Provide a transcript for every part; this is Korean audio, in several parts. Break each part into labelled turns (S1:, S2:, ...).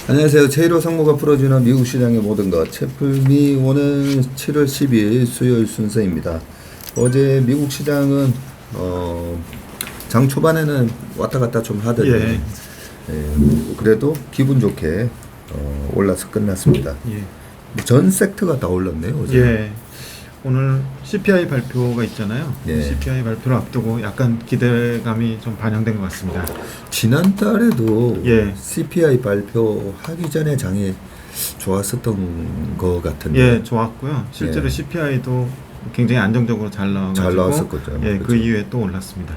S1: 안녕하세요. 제1호 상무가 풀어주는 미국 시장의 모든 것. 채플미 오늘 7월 10일 수요일 순서입니다. 어제 미국 시장은 장 초반에는 왔다 갔다 좀 하더니 그래도 기분 좋게 올라서 끝났습니다. 전 섹터가 다 올랐네요. 어제.
S2: 오늘 CPI 발표가 있잖아요.
S1: 예.
S2: CPI 발표를 앞두고 약간 기대감이 좀 반영된 것 같습니다.
S1: 지난달에도 CPI 발표하기 전에 장이 좋았었던 것 같은데.
S2: 좋았고요. 실제로 CPI도 굉장히 안정적으로 잘
S1: 나왔었거든요.
S2: 그렇죠. 그 이후에 또 올랐습니다.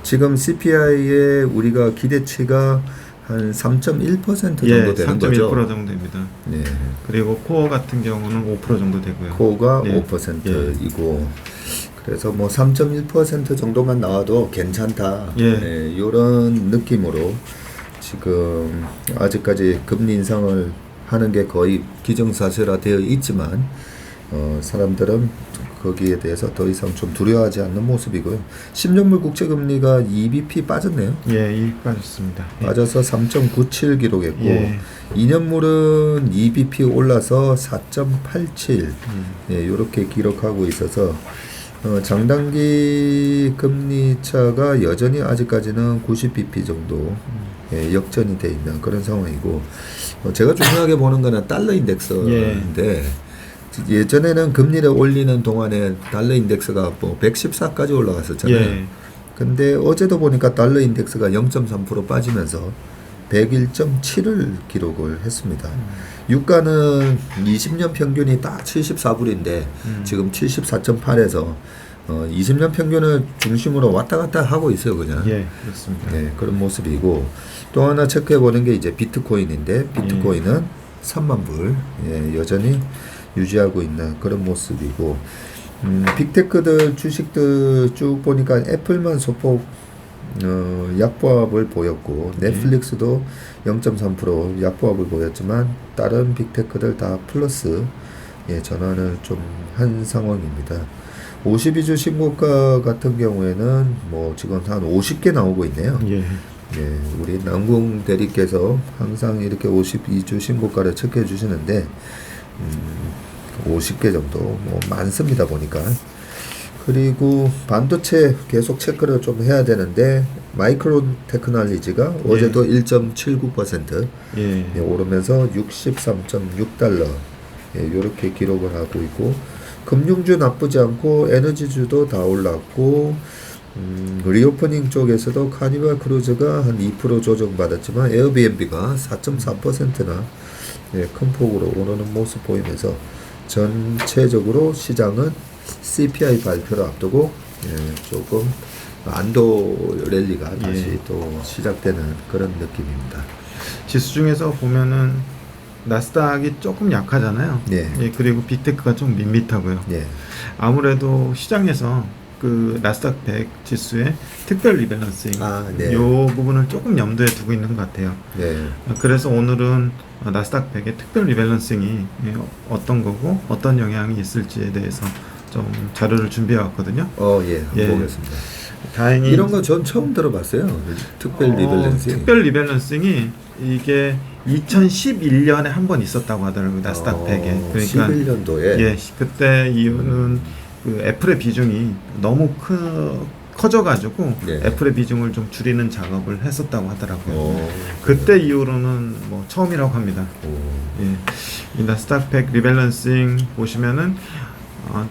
S1: 지금 CPI에 우리가 기대치가 한 3.1% 정도 되는 거죠.
S2: 3.1% 정도입니다. 그리고 코어 같은 경우는 5% 정도 되고요.
S1: 코어가 5%이고 그래서 뭐 3.1% 정도만 나와도 괜찮다. 이런 느낌으로 지금 아직까지 금리 인상을 하는 게 거의 기정사실화되어 있지만 사람들은 거기에 대해서 더 이상 좀 두려워하지 않는 모습이고요. 10년물 국채금리가 2bp 빠졌네요.
S2: 2 빠졌습니다.
S1: 빠져서 3.97 기록했고 2년물은 2bp 올라서 4.87 이렇게 기록하고 있어서 장단기 금리 차가 여전히 아직까지는 90bp 정도 역전이 돼 있는 그런 상황이고 제가 중요하게 보는 거는 달러 인덱스인데 예전에는 금리를 올리는 동안에 달러 인덱스가 뭐 114까지 올라갔었잖아요. 근데 어제도 보니까 달러 인덱스가 0.3% 빠지면서 101.7을 기록을 했습니다. 유가는 20년 평균이 딱 74불인데 지금 74.8에서 20년 평균을 중심으로 왔다 갔다 하고 있어요, 그냥.
S2: 그렇습니다.
S1: 그런 모습이고 또 하나 체크해 보는 게 이제 비트코인인데 비트코인은 3만 불 여전히 유지하고 있는 그런 모습이고 빅테크들 주식들 쭉 보니까 애플만 소폭 약보합을 보였고 넷플릭스도 0.3% 약보합을 보였지만 다른 빅테크들 다 플러스 전환을 좀 한 상황입니다. 52주 신고가 같은 경우에는 뭐 지금 한 50개 나오고 있네요. 우리 남궁 대리께서 항상 이렇게 52주 신고가를 체크해 주시는데 50개 정도 뭐 많습니다 보니까. 그리고 반도체 계속 체크를 좀 해야 되는데 마이크론 테크놀로지가 어제도 1.79% 오르면서 63.6달러 이렇게 기록을 하고 있고 금융주 나쁘지 않고 에너지주도 다 올랐고 리오프닝 쪽에서도 카니발 크루즈가 한 2% 조정받았지만 에어비앤비가 4.4%나 큰 폭으로 오르는 모습 보이면서 전체적으로 시장은 CPI 발표를 앞두고 조금 안도 랠리가 다시 또 시작되는 그런 느낌입니다.
S2: 지수 중에서 보면은 나스닥이 조금 약하잖아요. 그리고 빅테크가 좀 밋밋하고요. 아무래도 시장에서 그 나스닥 100 지수의 특별 리밸런싱 요 부분을 조금 염두에 두고 있는 것 같아요. 그래서 오늘은 나스닥 100의 특별 리밸런싱이 어떤 거고 어떤 영향이 있을지에 대해서 좀 자료를 준비해 왔거든요.
S1: 한번 보겠습니다.
S2: 다행히
S1: 이런 거 전 처음 들어봤어요. 특별 리밸런싱.
S2: 특별 리밸런싱이 이게 2011년에 한 번 있었다고 하더라고요. 나스닥 100에. 그러니까
S1: 11년도에.
S2: 그때 이유는 그 애플의 비중이 너무 커져가지고 애플의 비중을 좀 줄이는 작업을 했었다고 하더라고요. 그때 이후로는 뭐 처음이라고 합니다. 이 나스닥 100 리밸런싱 보시면은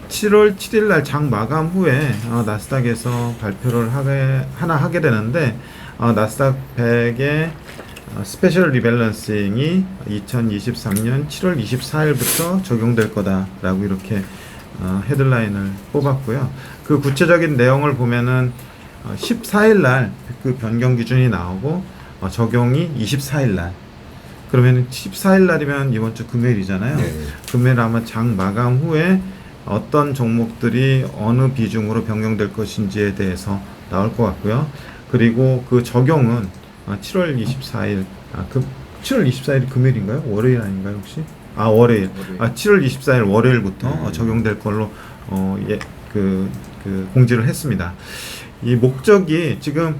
S2: 7월 7일 날 장 마감 후에 나스닥에서 발표를 하게 되는데 나스닥 100의 스페셜 리밸런싱이 2023년 7월 24일부터 적용될 거다라고 이렇게 헤드라인을 뽑았고요. 그 구체적인 내용을 보면은 14일 날 그 변경 기준이 나오고 적용이 24일 날. 그러면 14일 날이면 이번 주 금요일이잖아요. 금요일 아마 장 마감 후에 어떤 종목들이 어느 비중으로 변경될 것인지에 대해서 나올 것 같고요. 그리고 그 적용은 7월 24일 7월 24일이 금요일인가요? 월요일 아닌가요 혹시? 월요일. 7월 24일 월요일부터 적용될 걸로 공지를 했습니다. 이 목적이 지금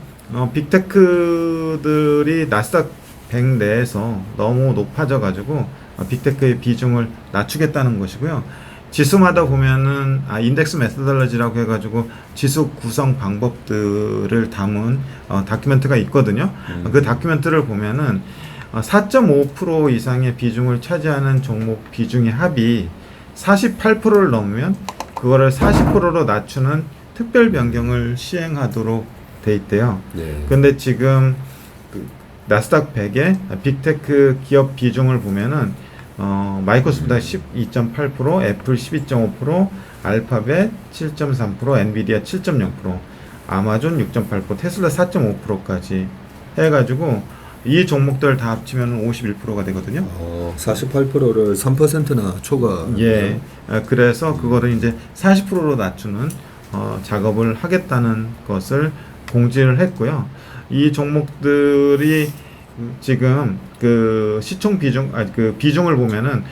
S2: 빅테크들이 나스닥 100 내에서 너무 높아져 가지고 빅테크의 비중을 낮추겠다는 것이고요. 지수마다 보면은 인덱스 메소돌로지라고 해가지고 지수 구성 방법들을 담은 다큐멘트가 있거든요. 그 다큐멘트를 보면은 4.5% 이상의 비중을 차지하는 종목 비중의 합이 48%를 넘으면 그거를 40%로 낮추는 특별 변경을 시행하도록 돼 있대요. 근데 지금 그 나스닥 100의 빅테크 기업 비중을 보면은 마이크로소프트가 12.8%, 애플 12.5%, 알파벳 7.3%, 엔비디아 7.0%, 아마존 6.8%, 테슬라 4.5%까지 해가지고 이 종목들 다 합치면 51%가 되거든요.
S1: 48%를 3%나 초과.
S2: 예. 그래서 그거를 이제 40%로 낮추는 작업을 하겠다는 것을 공지를 했고요. 이 종목들이 지금 그 시총 비중, 그 비중을 보면은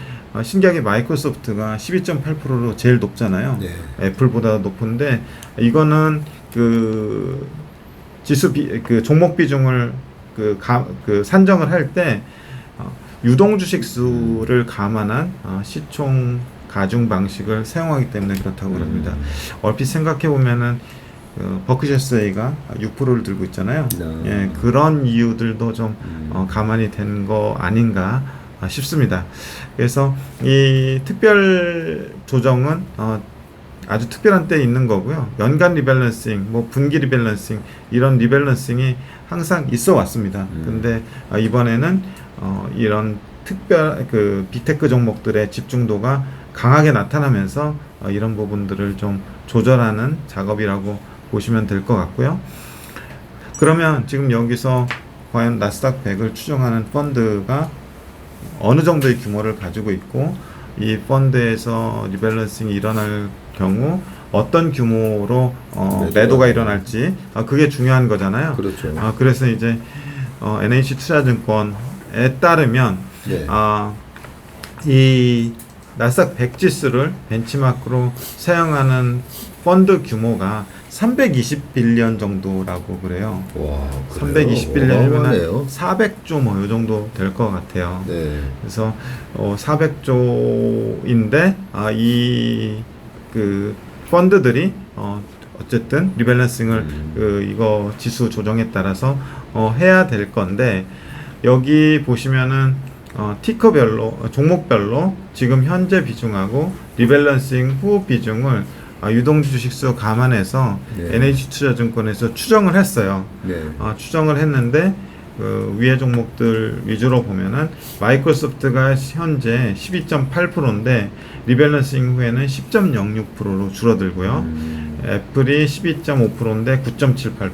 S2: 신기하게 마이크로소프트가 12.8%로 제일 높잖아요. 애플보다 높은데 이거는 그 지수 그 종목 비중을 그 산정을 할 때 유동 주식 수를 감안한 시총 가중 방식을 사용하기 때문에 그렇다고 그럽니다. 얼핏 생각해 보면은 버크셔스웨이가 6%를 들고 있잖아요. 예, 그런 이유들도 좀 감안이 된 거 아닌가 싶습니다. 그래서 이 특별 조정은 아주 특별한 때 있는 거고요. 연간 리밸런싱, 뭐 분기 리밸런싱 이런 리밸런싱이 항상 있어 왔습니다. 근데 이번에는 이런 특별 그 빅테크 종목들의 집중도가 강하게 나타나면서 이런 부분들을 좀 조절하는 작업이라고 보시면 될 것 같고요. 그러면 지금 여기서 과연 나스닥 100을 추정하는 펀드가 어느 정도의 규모를 가지고 있고 이 펀드에서 리밸런싱이 일어날 경우 어떤 규모로 매도가 일어날지 그게 중요한 거잖아요.
S1: 그렇죠.
S2: 그래서 이제 NH투자증권에 따르면 이 나스닥 100 지수를 벤치마크로 사용하는 펀드 규모가 320빌리언 정도라고 그래요.
S1: 와,
S2: 320빌리언이면 400조 뭐 요 정도 될 것 같아요. 그래서 400조인데 이 그 펀드들이 어쨌든 리밸런싱을 이거 지수 조정에 따라서 해야 될 건데 여기 보시면은 티커별로 종목별로 지금 현재 비중하고 리밸런싱 후 비중을 유동주 주식수 감안해서 NH투자증권에서 추정을 했어요. 추정을 했는데 그 위의 종목들 위주로 보면은 마이크로소프트가 현재 12.8%인데 리밸런싱 후에는 10.06%로 줄어들고요. 애플이 12.5%인데 9.78%,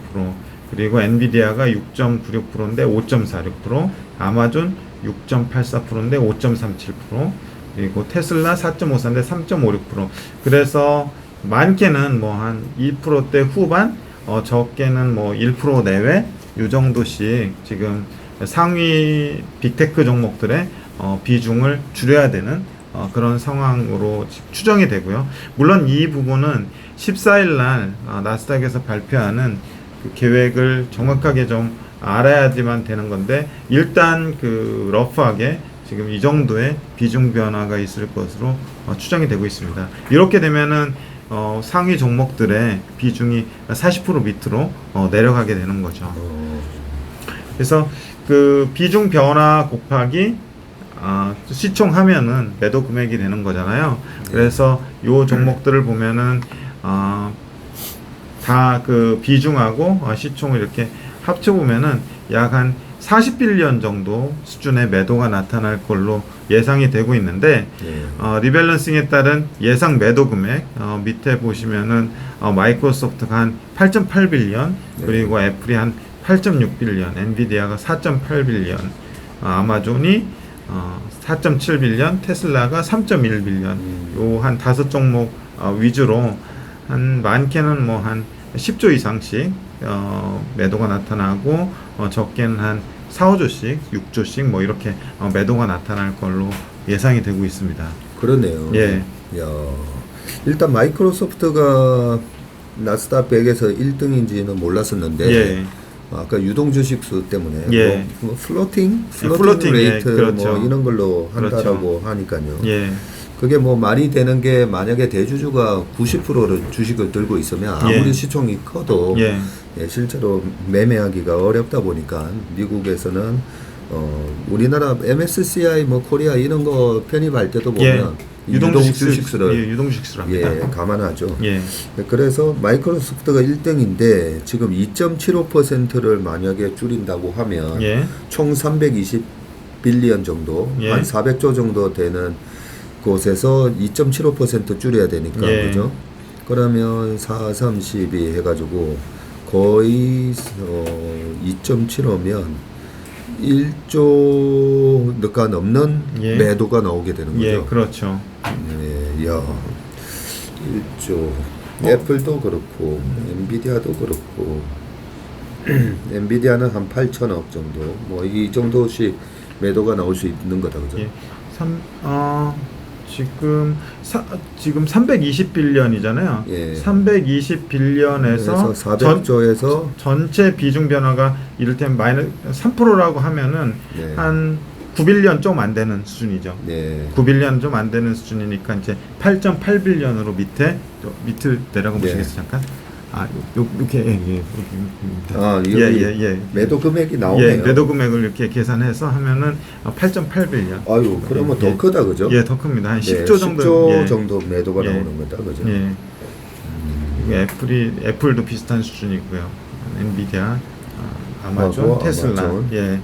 S2: 그리고 엔비디아가 6.96%인데 5.46%, 아마존 6.84%인데 5.37%, 그리고 테슬라 4.54인데 3.56%. 그래서 많게는 뭐 한 2%대 후반, 적게는 뭐 1% 내외 이 정도씩 지금 상위 빅테크 종목들의 비중을 줄여야 되는 그런 상황으로 추정이 되고요. 물론 이 부분은 14일 날 나스닥에서 발표하는 그 계획을 정확하게 좀 알아야지만 되는 건데 일단 그 러프하게 지금 이 정도의 비중 변화가 있을 것으로 추정이 되고 있습니다. 이렇게 되면은 상위 종목들의 비중이 40% 밑으로 내려가게 되는 거죠. 그래서 그 비중 변화 곱하기 시총하면은 매도 금액이 되는 거잖아요. 그래서 요 종목들을 보면은 다 그 비중하고 시총을 이렇게 합쳐 보면은 약 한 40빌리언 정도 수준의 매도가 나타날 걸로 예상이 되고 있는데 리밸런싱에 따른 예상 매도 금액 밑에 보시면은 마이크로소프트가 한 8.8빌리언, 그리고 애플이 한 8.6빌리언, 엔비디아가 4.8빌리언, 아마존이 4.7빌리언, 테슬라가 3.1빌리언, 요 한 5종목 위주로 한 많게는 뭐 한 10조 이상씩 매도가 나타나고 적게는 한 4, 5조씩, 6조씩 뭐 이렇게 매도가 나타날 걸로 예상이 되고 있습니다.
S1: 그러네요.
S2: 예.
S1: 야, 일단 마이크로소프트가 나스닥 100에서 1등인지는 몰랐었는데 아까 유동 주식수 때문에
S2: 예.
S1: 뭐 플로팅
S2: 플로팅,
S1: 레이트
S2: 예, 그렇죠.
S1: 뭐 이런 걸로 한다라고
S2: 그렇죠.
S1: 하니까요.
S2: 예.
S1: 그게 뭐 말이 되는 게 만약에 대주주가 90%를 주식을 들고 있으면 아무리
S2: 예.
S1: 시총이 커도
S2: 예.
S1: 예, 실제로 매매하기가 어렵다 보니까 미국에서는 우리나라 MSCI 뭐 코리아 이런 거 편입할 때도 보면 유동 주식수를
S2: 유동주식수를 합니다.
S1: 예, 감안하죠.
S2: 예.
S1: 그래서 마이크로소프트가 1등인데 지금 2.75%를 만약에 줄인다고 하면
S2: 예.
S1: 총 320빌리언 정도,
S2: 예.
S1: 한 400조 정도 되는 곳에서 2.75% 줄여야 되니까
S2: 예.
S1: 그죠? 그러면 4, 32 해가지고 거의 2.75면 1조가 넘는
S2: 예.
S1: 매도가 나오게 되는 거죠.
S2: 예, 그렇죠.
S1: 네, 야, 1조. 애플도 그렇고, 엔비디아도 그렇고, 엔비디아는 한 8천억 정도, 뭐 이 정도씩 매도가 나올 수 있는 거다, 그죠?
S2: 예. 지금 320빌리언이잖아요.
S1: 예.
S2: 320빌리언에서
S1: 400조에서
S2: 전체 비중 변화가 이를테면 마이너스 3%라고 하면은
S1: 네.
S2: 한 9빌리언 좀 안 되는 수준이죠.
S1: 네.
S2: 9빌리언 좀 안 되는 수준이니까 이제 8.8빌리언으로 밑을 내려가 보시겠어요, 잠깐? 이렇게
S1: 여기
S2: 예.
S1: 매도 금액이 나오네요.
S2: 예, 매도 금액을 이렇게 계산해서 하면은 8.8빌리언.
S1: 아유, 그러면 더 크다, 그죠?
S2: 예, 더 큽니다. 한
S1: 네,
S2: 10조 정도.
S1: 10조
S2: 예.
S1: 정도 매도가
S2: 예.
S1: 나오는 거다, 그죠?
S2: 예. 애플도 비슷한 수준이고요. 엔비디아, 아마존, 테슬라.
S1: 아마존.
S2: 예.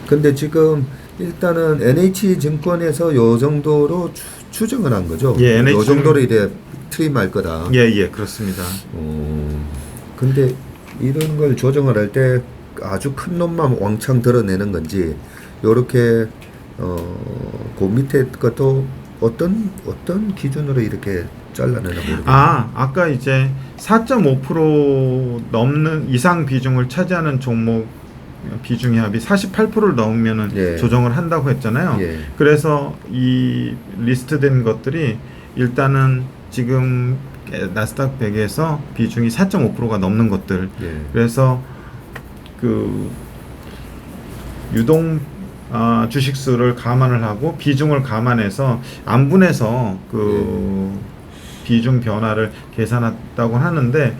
S1: 근데 지금 일단은 NH증권에서 요 정도로 추정을 한 거죠.
S2: 예,
S1: 요 정도로 이래 트림할 거다.
S2: 예, 그렇습니다.
S1: 근데 이런 걸 조정을 할 때 아주 큰 놈만 왕창 드러내는 건지 요렇게 그 밑에 것도 어떤 기준으로 이렇게 잘라내나 모르겠네요.
S2: 아까 이제 4.5% 넘는 이상 비중을 차지하는 종목 비중의 합이 48%를 넘으면은
S1: 예.
S2: 조정을 한다고 했잖아요.
S1: 예.
S2: 그래서 이 리스트된 것들이 일단은 지금 나스닥 100에서 비중이 4.5%가 넘는 것들.
S1: 예.
S2: 그래서 그 유동 주식수를 감안을 하고 비중을 감안해서 안분해서 그 비중 변화를 계산했다고 하는데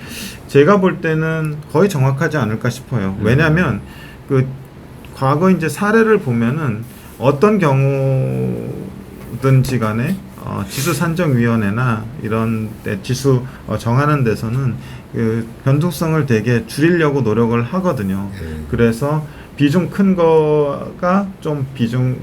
S2: 제가 볼 때는 거의 정확하지 않을까 싶어요. 왜냐하면 그 과거 이제 사례를 보면은 어떤 경우든지 간에 지수 산정위원회나 이런 데 지수 정하는 데서는 그 변동성을 되게 줄이려고 노력을 하거든요. 그래서 비중 큰 거가 좀 비중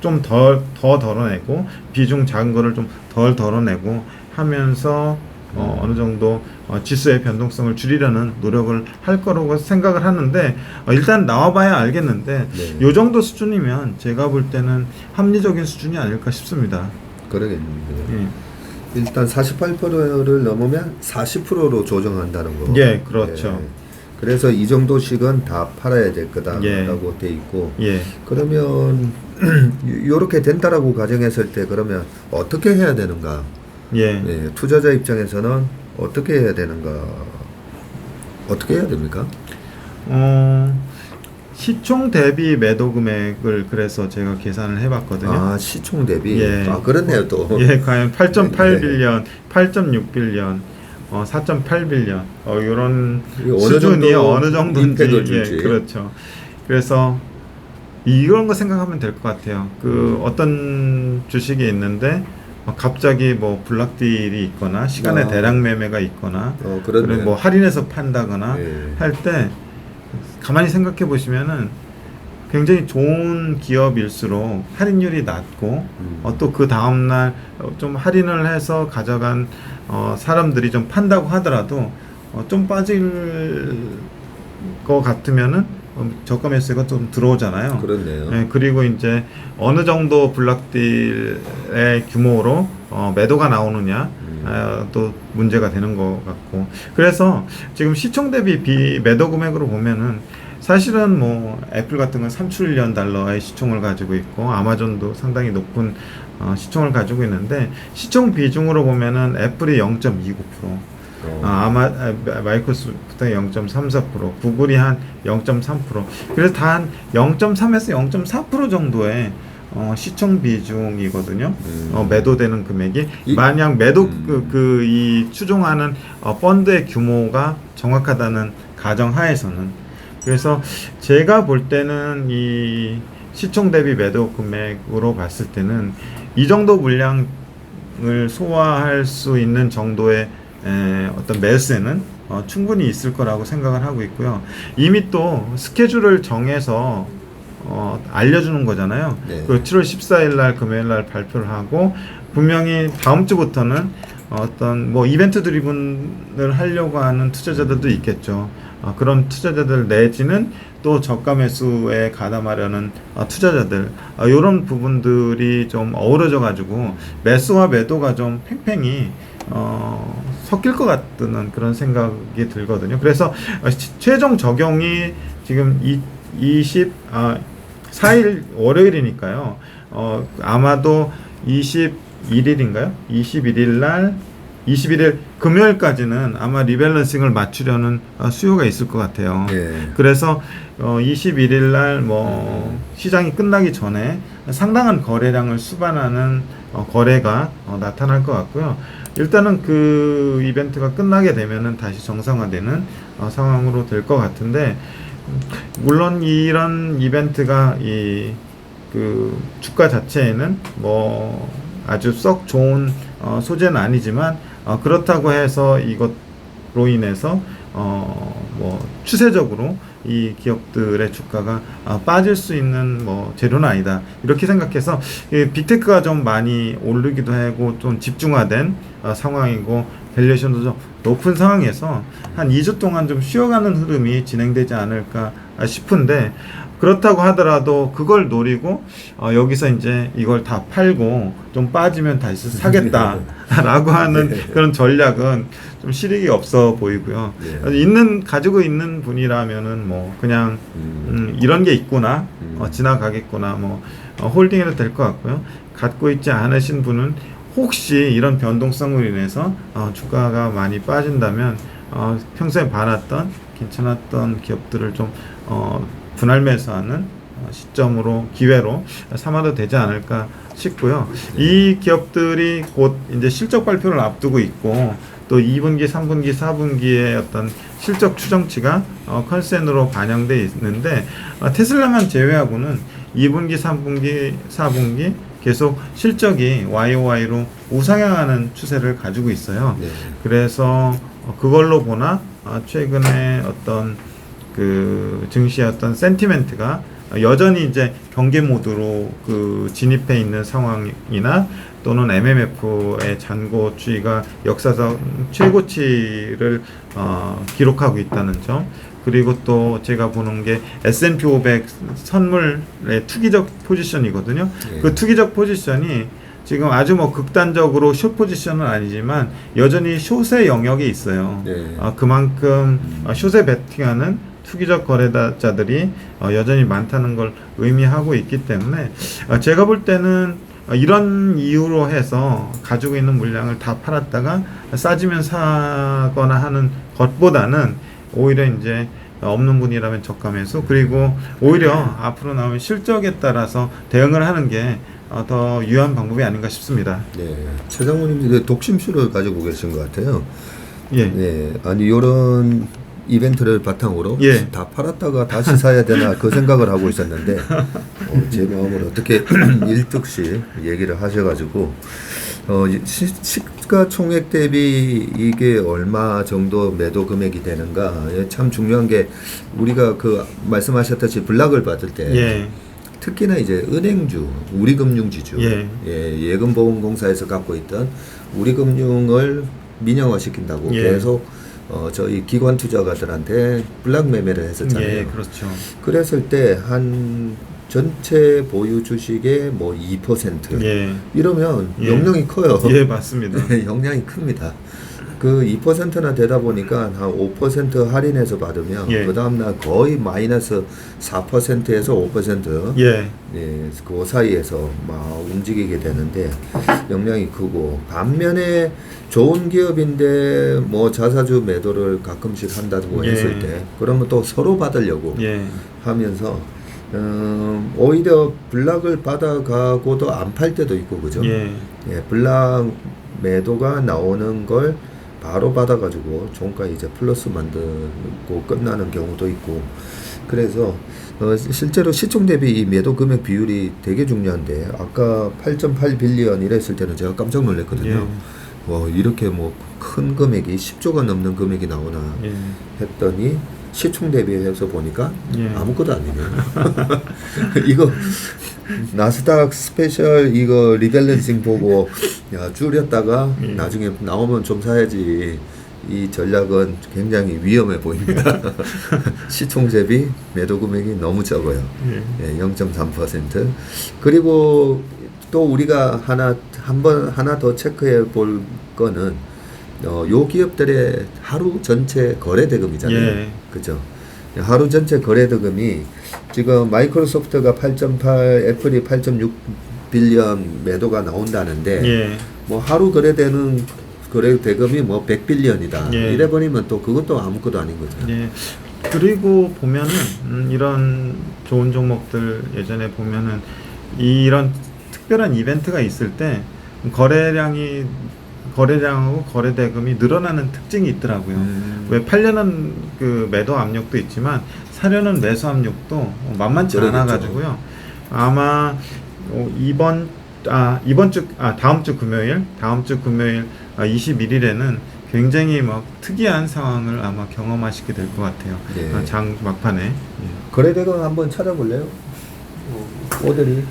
S2: 좀 더 덜어내고 비중 작은 거를 좀 덜 덜어내고 하면서 어느 정도 지수의 변동성을 줄이려는 노력을 할 거라고 생각을 하는데 일단 나와봐야 알겠는데
S1: 네.
S2: 요 정도 수준이면 제가 볼 때는 합리적인 수준이 아닐까 싶습니다.
S1: 그러겠는데요.
S2: 예.
S1: 일단 48%를 넘으면 40%로 조정한다는 거.
S2: 예, 그렇죠.
S1: 예. 그래서 이 정도씩은 다 팔아야 될 거다라고
S2: 예.
S1: 돼 있고.
S2: 예.
S1: 그러면 요렇게 된다라고 가정했을 때 그러면 어떻게 해야 되는가?
S2: 예.
S1: 예, 투자자 입장에서는 어떻게 해야 되는가? 어떻게 해야 됩니까?
S2: 시총 대비 매도 금액을 그래서 제가 계산을 해봤거든요.
S1: 시총 대비.
S2: 예.
S1: 그렇네요 또.
S2: 예, 과연 8.8빌리언, 8.6빌리언, 4.8빌리언, 이런 수준이 어느 정도인지.
S1: 임팩을 줄지.
S2: 예, 그렇죠. 그래서 이런 거 생각하면 될 것 같아요. 어떤 주식이 있는데 갑자기 뭐 블락딜이 있거나 시간에 대량 매매가 있거나
S1: 그리고
S2: 뭐 할인해서 판다거나
S1: 예.
S2: 할 때 가만히 생각해 보시면은 굉장히 좋은 기업일수록 할인율이 낮고 또 그 다음날 좀 할인을 해서 가져간 사람들이 좀 판다고 하더라도 좀 빠질 것 같으면은 저가 매수가 좀 들어오잖아요.
S1: 그렇네요.
S2: 네, 그리고 이제 어느 정도 블락딜의 규모로 매도가 나오느냐 또 문제가 되는 것 같고 그래서 지금 시총 대비 매도 금액으로 보면은 사실은 뭐 애플 같은 건 3트릴리언 달러의 시총을 가지고 있고 아마존도 상당히 높은 시총을 가지고 있는데 시총 비중으로 보면은 애플이 0.29% 마이크로소프트가 0.34%, 구글이 한 0.3%. 그래서 다 한 0.3에서 0.4% 정도의 시총 비중이거든요. 매도되는 금액이 만약 매도 이 추종하는 펀드의 규모가 정확하다는 가정 하에서는. 그래서 제가 볼 때는 이 시총 대비 매도 금액으로 봤을 때는 이 정도 물량을 소화할 수 있는 정도의 어떤 매수에는 충분히 있을 거라고 생각을 하고 있고요. 이미 또 스케줄을 정해서 알려주는 거잖아요.
S1: 네.
S2: 그 7월 14일 날 금요일 날 발표를 하고 분명히 다음 주부터는 어떤 뭐 이벤트 드리븐을 하려고 하는 투자자들도 있겠죠. 그런 투자자들 내지는 또 저가 매수에 가담하려는 투자자들, 이런 부분들이 좀 어우러져 가지고 매수와 매도가 좀 팽팽히 섞일 것 같다는 그런 생각이 들거든요. 그래서 최종 적용이 지금 4일 월요일이니까요. 아마도 21일인가요? 21일 금요일까지는 아마 리밸런싱을 맞추려는 수요가 있을 것 같아요.
S1: 예.
S2: 그래서 21일 날 뭐 시장이 끝나기 전에 상당한 거래량을 수반하는 거래가 나타날 것 같고요. 일단은 그 이벤트가 끝나게 되면은 다시 정상화되는 상황으로 될 것 같은데, 물론 이런 이벤트가 그 주가 자체에는 뭐 아주 썩 좋은 소재는 아니지만, 그렇다고 해서 이것으로 인해서 뭐 추세적으로 이 기업들의 주가가 빠질 수 있는 뭐 재료는 아니다, 이렇게 생각해서 빅테크가 좀 많이 오르기도 하고 좀 집중화된 상황이고 밸류에이션도 좀 높은 상황에서 한 2주 동안 좀 쉬어가는 흐름이 진행되지 않을까 싶은데, 그렇다고 하더라도 그걸 노리고 여기서 이제 이걸 다 팔고 좀 빠지면 다시 사겠다라고 하는
S1: 네.
S2: 그런 전략은 좀 실익이 없어 보이고요.
S1: 네.
S2: 가지고 있는 분이라면은 뭐 그냥 이런 게 있구나, 지나가겠구나, 뭐 홀딩해도 될 것 같고요. 갖고 있지 않으신 분은 혹시 이런 변동성으로 인해서 주가가 많이 빠진다면 평소에 봐놨던 괜찮았던 기업들을 좀 분할 매수하는 시점으로, 기회로 삼아도 되지 않을까 싶고요. 이 기업들이 곧 이제 실적 발표를 앞두고 있고, 또 2분기, 3분기, 4분기의 어떤 실적 추정치가 컨센으로 반영되어 있는데, 테슬라만 제외하고는 2분기, 3분기, 4분기 계속 실적이 YOY로 우상향하는 추세를 가지고 있어요.
S1: 네.
S2: 그래서 그걸로 보나 최근에 어떤 그 증시의 어떤 센티멘트가 여전히 이제 경계 모드로 그 진입해 있는 상황이나, 또는 MMF의 잔고추이가 역사상 최고치를 기록하고 있다는 점, 그리고 또 제가 보는 게 S&P 500 선물의 투기적 포지션이거든요.
S1: 네.
S2: 그 투기적 포지션이 지금 아주 뭐 극단적으로 숏 포지션은 아니지만 여전히 숏의 영역에 있어요.
S1: 네.
S2: 그만큼 숏에 베팅하는 투기적 거래자들이 여전히 많다는 걸 의미하고 있기 때문에, 제가 볼 때는 이런 이유로 해서 가지고 있는 물량을 다 팔았다가 싸지면 사거나 하는 것보다는 오히려 이제 없는 분이라면 저가 매수, 그리고 오히려 앞으로 나오는 실적에 따라서 대응을 하는 게 더 유효한 방법이 아닌가 싶습니다.
S1: 네. 최 장모님 독심술을 가지고 계신 것 같아요.
S2: 예.
S1: 네. 아니 이런 이벤트를 바탕으로
S2: 예.
S1: 다 팔았다가 다시 사야 되나 그 생각을 하고 있었는데 제 마음을 어떻게 일득씩 얘기를 하셔가지고 시가총액 대비 이게 얼마 정도 매도 금액이 되는가, 참 중요한 게, 우리가 그 말씀하셨듯이 블락을 받을 때
S2: 예.
S1: 특히나 이제 은행주, 우리금융지주,
S2: 예.
S1: 예금보험공사에서 갖고 있던 우리금융을 민영화시킨다고
S2: 예.
S1: 계속 저희 기관 투자가들한테 블락 매매를 했었잖아요.
S2: 예, 그렇죠.
S1: 그랬을 때 한 전체 보유 주식의 뭐 2%
S2: 예.
S1: 이러면
S2: 예.
S1: 영향이 커요.
S2: 예, 맞습니다.
S1: 네, 영향이 큽니다. 그 2%나 되다 보니까 한 5% 할인해서 받으면
S2: 예.
S1: 그 다음날 거의 마이너스 4%에서 5%
S2: 예.
S1: 예, 그 사이에서 막 움직이게 되는데 영향이 크고, 반면에 좋은 기업인데 뭐 자사주 매도를 가끔씩 한다고
S2: 예.
S1: 했을 때 그러면 또 서로 받으려고
S2: 예.
S1: 하면서 오히려 블락을 받아가고도 안 팔 때도 있고, 그죠?
S2: 예.
S1: 예, 블락 매도가 나오는 걸 바로 받아가지고 종가 이제 플러스 만들고 끝나는 경우도 있고, 그래서 실제로 시총 대비 이 매도 금액 비율이 되게 중요한데, 아까 8.8 빌리언 이랬을 때는 제가 깜짝 놀랐거든요.
S2: 예.
S1: 와, 이렇게 뭐 큰 금액이 10조가 넘는 금액이 나오나
S2: 예.
S1: 했더니 시총 대비해서 보니까
S2: 예.
S1: 아무것도 아니네요. 이거 나스닥 스페셜 이거 리밸런싱 보고 야 줄였다가
S2: 예.
S1: 나중에 나오면 좀 사야지. 이 전략은 굉장히 위험해 보입니다. 시총 대비 매도 금액이 너무 적어요.
S2: 예.
S1: 예, 0.3%. 그리고 또 우리가 하나 더 체크해 볼 거는 요 기업들의 하루 전체 거래 대금이잖아요.
S2: 예.
S1: 그죠? 하루 전체 거래 대금이 지금 마이크로소프트가 8.8, 애플이 8.6 빌리언 매도가 나온다는데
S2: 예.
S1: 뭐 하루 거래되는 거래 대금이 뭐 100빌리언이다.
S2: 예.
S1: 이래 버리면 또 그것도 아무것도 아닌 거죠.
S2: 예. 그리고 보면은 이런 좋은 종목들 예전에 보면은 이런 특별한 이벤트가 있을 때 거래량하고 거래 대금이 늘어나는 특징이 있더라고요. 왜 팔려는 그 매도 압력도 있지만 사려는 매수 압력도 만만치
S1: 그러겠죠.
S2: 않아 가지고요. 아마 다음 주 금요일 21일에는 굉장히 막 특이한 상황을 아마 경험하시게 될 것 같아요.
S1: 네.
S2: 장 막판에. 예.
S1: 거래 대금 한번 찾아볼래요? 오늘이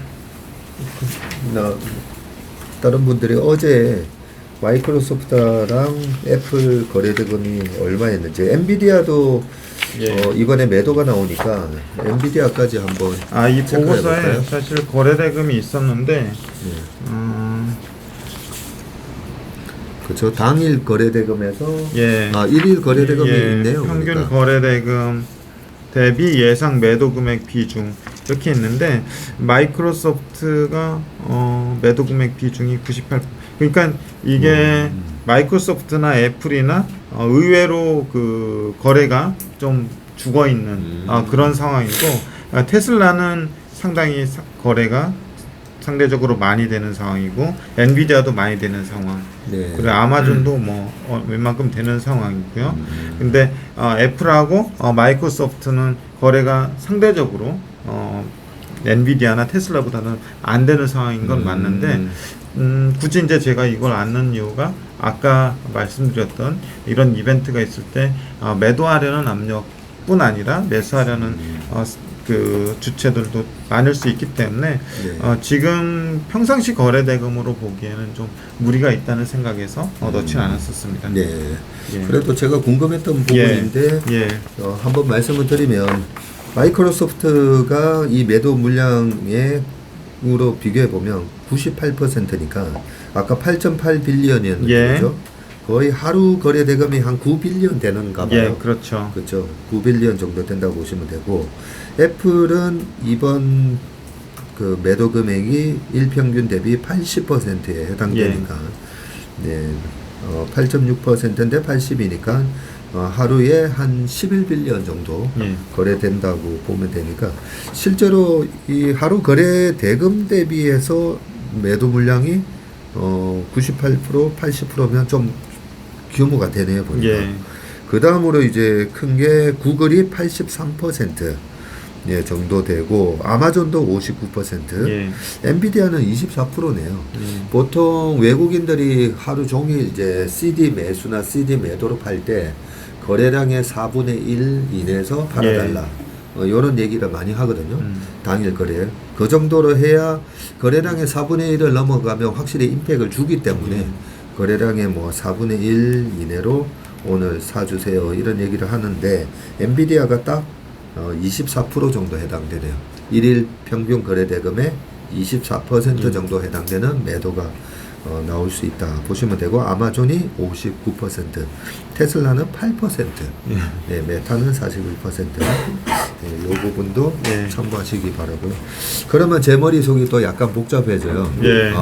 S1: 다른 분들이 어제 마이크로소프트랑 애플 거래 대금이 얼마였는지, 엔비디아도
S2: 예.
S1: 이번에 매도가 나오니까 엔비디아까지 한번
S2: 이
S1: 체크해
S2: 보고서에
S1: 볼까요?
S2: 사실 거래 대금이 있었는데
S1: 그렇죠. 당일 거래 대금에서
S2: 예.
S1: 1일 거래 대금이
S2: 예,
S1: 있네요.
S2: 평균
S1: 그러니까.
S2: 거래 대금 대비 예상 매도 금액 비중 이렇게 있는데, 마이크로소프트가 매도 금액 비중이 98. 그러니까 이게 마이크로소프트나 애플이나 의외로 그 거래가 좀 죽어 있는 그런 상황이고, 테슬라는 상당히 거래가 상대적으로 많이 되는 상황이고, 엔비디아도 많이 되는 상황.
S1: 네.
S2: 그리고 아마존도 웬만큼 되는 상황이고요. 근데 애플하고 마이크로소프트는 거래가 상대적으로 엔비디아나 테슬라보다는 안 되는 상황인 건 맞는데, 굳이 이제 제가 이걸 안 넣은 이유가 아까 말씀드렸던 이런 이벤트가 있을 때 매도하려는 압력뿐 아니라 매수하려는 그 주체들도 많을 수 있기 때문에
S1: 네.
S2: 지금 평상시 거래 대금으로 보기에는 좀 무리가 있다는 생각에서 넣진 않았었습니다.
S1: 네.
S2: 예.
S1: 그래도 제가 궁금했던 부분인데
S2: 예.
S1: 한번 말씀을 드리면, 마이크로소프트가 이 매도 물량으로 비교해 보면 98%니까 아까 8.8 빌리언이었는데
S2: 예.
S1: 그죠? 거의 하루 거래 대금이 한 9빌리언 되는가 봐요.
S2: 예, 그렇죠.
S1: 그렇죠. 9빌리언 정도 된다고 보시면 되고, 애플은 이번 그 매도 금액이 일평균 대비 80%에 해당되니까 네, 8.6%인데 80이니까 하루에 한 11빌리언 정도
S2: 예.
S1: 거래된다고 보면 되니까, 실제로 이 하루 거래 대금 대비해서 매도 물량이 98% 80%면 좀 규모가 되네요 보니까.
S2: 예.
S1: 그 다음으로 이제 큰 게 구글이 83% 예, 정도 되고, 아마존도 59%,
S2: 예.
S1: 엔비디아는 24%네요. 보통 외국인들이 하루 종일 이제 CD 매수나 CD 매도로 팔 때 거래량의 4분의 1 이내에서 팔아달라. 이런 얘기를 많이 하거든요. 당일 거래. 그 정도로 해야 거래량의 4분의 1을 넘어가면 확실히 임팩을 주기 때문에 거래량의 뭐 4분의 1 이내로 오늘 사주세요. 이런 얘기를 하는데, 엔비디아가 딱 24% 정도 해당되네요. 일일 평균 거래 대금의 24% 정도 해당되는 매도가 나올 수 있다 보시면 되고, 아마존이 59%, 테슬라는 8%, 네, 메타는 41%. 이 부분도
S2: 예.
S1: 참고하시기 바라고요. 그러면 제 머릿속이 또 약간 복잡해져요.
S2: 예.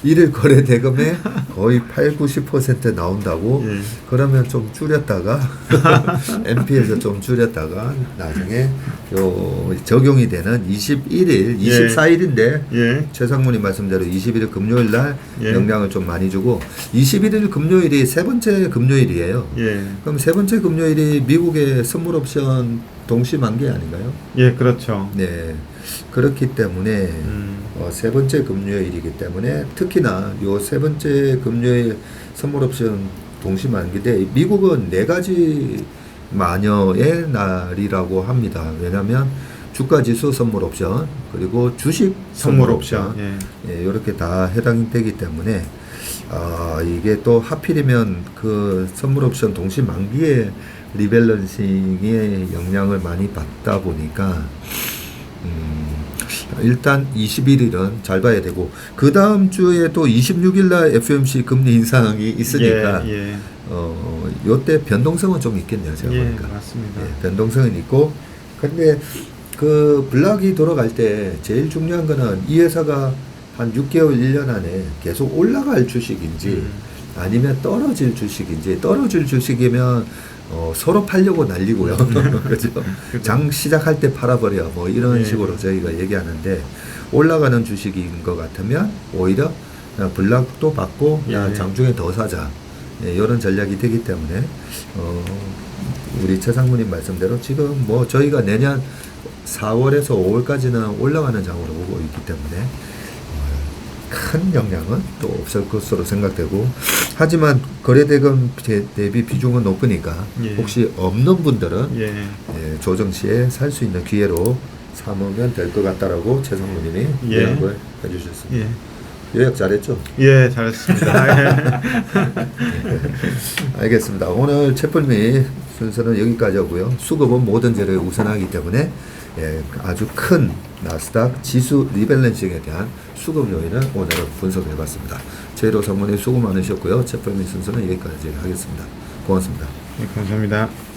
S1: 일일 거래 대금에 거의 80~90% 나온다고.
S2: 예.
S1: 그러면 좀 줄였다가 MP에서 좀 줄였다가 나중에 요 적용이 되는 21일, 24일인데
S2: 예.
S1: 최상무님 말씀대로 21일 금요일 날
S2: 예.
S1: 영향을 좀 많이 주고, 21일 금요일이 세 번째 금요일이에요.
S2: 예.
S1: 그럼 세 번째 금요일이 미국의 선물 옵션 동시 만기 아닌가요?
S2: 예, 그렇죠.
S1: 네. 그렇기 때문에 세 번째 금요일이기 때문에 특히나 요 세 번째 금요일 선물 옵션 동시 만기인데, 미국은 4가지 마녀의 날이라고 합니다. 왜냐하면 주가 지수 선물 옵션, 그리고 주식 선물 옵션, 예, 이렇게 다 해당이 되기 때문에 이게 또 하필이면 그 선물 옵션 동시 만기에 리밸런싱의 영향을 많이 받다 보니까 일단 21일은 잘 봐야 되고, 그 다음 주에 또 26일 날 FOMC 금리 인상이 있으니까 요때 변동성은 좀 있겠네요, 제가 보니까.
S2: 맞습니다.
S1: 예, 변동성은 있고, 근데 그 블락이 돌아갈 때 제일 중요한 거는 이 회사가 한 6개월, 1년 안에 계속 올라갈 주식인지 아니면 떨어질 주식인지. 떨어질 주식이면 서로 팔려고 난리고요. 그렇죠? 장 시작할 때 팔아버려. 뭐 이런 식으로 저희가 얘기하는데, 올라가는 주식인 것 같으면 오히려 블락도 받고 장중에 더 사자. 이런 전략이 되기 때문에 우리 최상무님 말씀대로 지금 뭐 저희가 내년 4월에서 5월까지는 올라가는 장으로 보고 있기 때문에 큰 영향은 또 없을 것으로 생각되고, 하지만 거래대금 대비 비중은 높으니까 혹시 없는 분들은 조정 시에 살 수 있는 기회로 삼으면 될 것 같다라고 최상무님이 요약을 해주셨습니다. 요약 잘했죠?
S2: 예, 잘했습니다.
S1: 알겠습니다. 오늘 채플미 순서는 여기까지 하고요. 수급은 모든 재료에 우선하기 때문에 아주 큰 나스닥 지수 리밸런싱에 대한 수급 요인을 오늘은 분석해봤습니다. 제로 성문에 수고 많으셨고요. 채플미 순서는 여기까지 하겠습니다. 고맙습니다.
S2: 네, 감사합니다.